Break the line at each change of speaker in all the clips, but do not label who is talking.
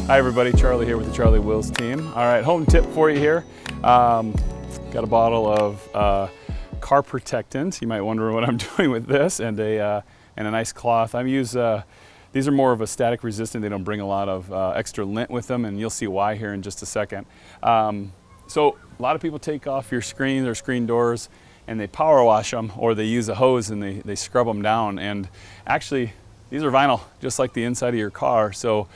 Hi everybody, Charlie here with the Charlie Wills team. All right, home tip for you here. Got a bottle of car protectant. You might wonder what I'm doing with this, and a nice cloth. These are more of a static resistant. They don't bring a lot of extra lint with them, and you'll see why here in just a second. So a lot of people take off your screens or screen doors and they power wash them, or they use a hose and they scrub them down. And actually, these are vinyl, just like the inside of your car. So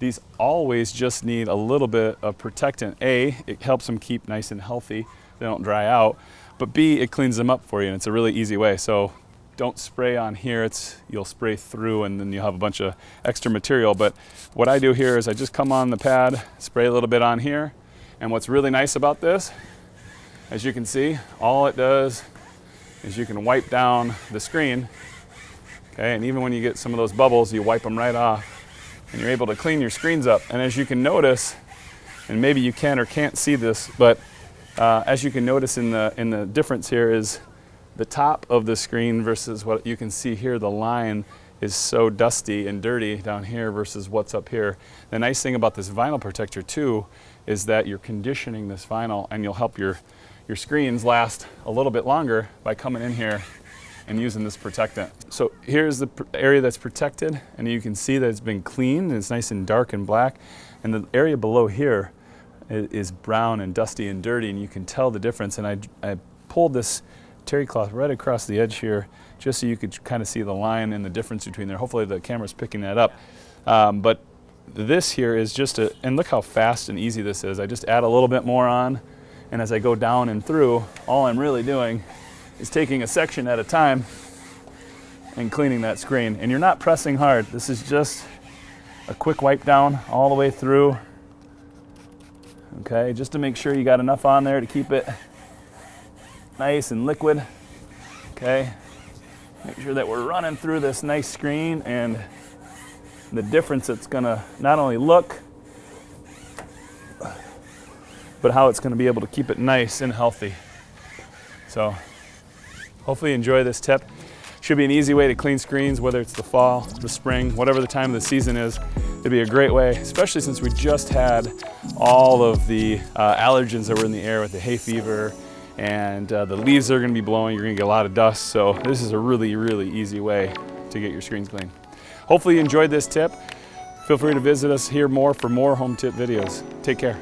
these always just need a little bit of protectant. A, it helps them keep nice and healthy. They don't dry out. But B, it cleans them up for you, and it's a really easy way. So don't spray on here. You'll spray through and then you'll have a bunch of extra material. But what I do here is I just come on the pad, spray a little bit on here. And what's really nice about this, as you can see, all it does is you can wipe down the screen. Okay, and even when you get some of those bubbles, you wipe them right off. And you're able to clean your screens up. And as you can notice, and maybe you can or can't see this, but as you can notice in the difference here is the top of the screen versus what you can see here, the line is so dusty and dirty down here versus what's up here. The nice thing about this vinyl protector too is that you're conditioning this vinyl, and you'll help your screens last a little bit longer by coming in here and using this protectant. So here's the area that's protected, and you can see that it's been cleaned and it's nice and dark and black. And the area below here is brown and dusty and dirty, and you can tell the difference. And I pulled this terry cloth right across the edge here just so you could kind of see the line and the difference between there. Hopefully the camera's picking that up. But this here is just and look how fast and easy this is. I just add a little bit more on, and as I go down and through, all I'm really doing is taking a section at a time and cleaning that screen. And you're not pressing hard. This is just a quick wipe down all the way through. Okay, just to make sure you got enough on there to keep it nice and liquid. Okay, make sure that we're running through this nice screen, and the difference it's gonna not only look, but how it's gonna be able to keep it nice and healthy. So hopefully you enjoy this tip. Should be an easy way to clean screens, whether it's the fall, the spring, whatever the time of the season is. It'd be a great way, especially since we just had all of the allergens that were in the air with the hay fever, and the leaves are gonna be blowing. You're gonna get a lot of dust. So this is a really, really easy way to get your screens clean. Hopefully you enjoyed this tip. Feel free to visit us here for more home tip videos. Take care.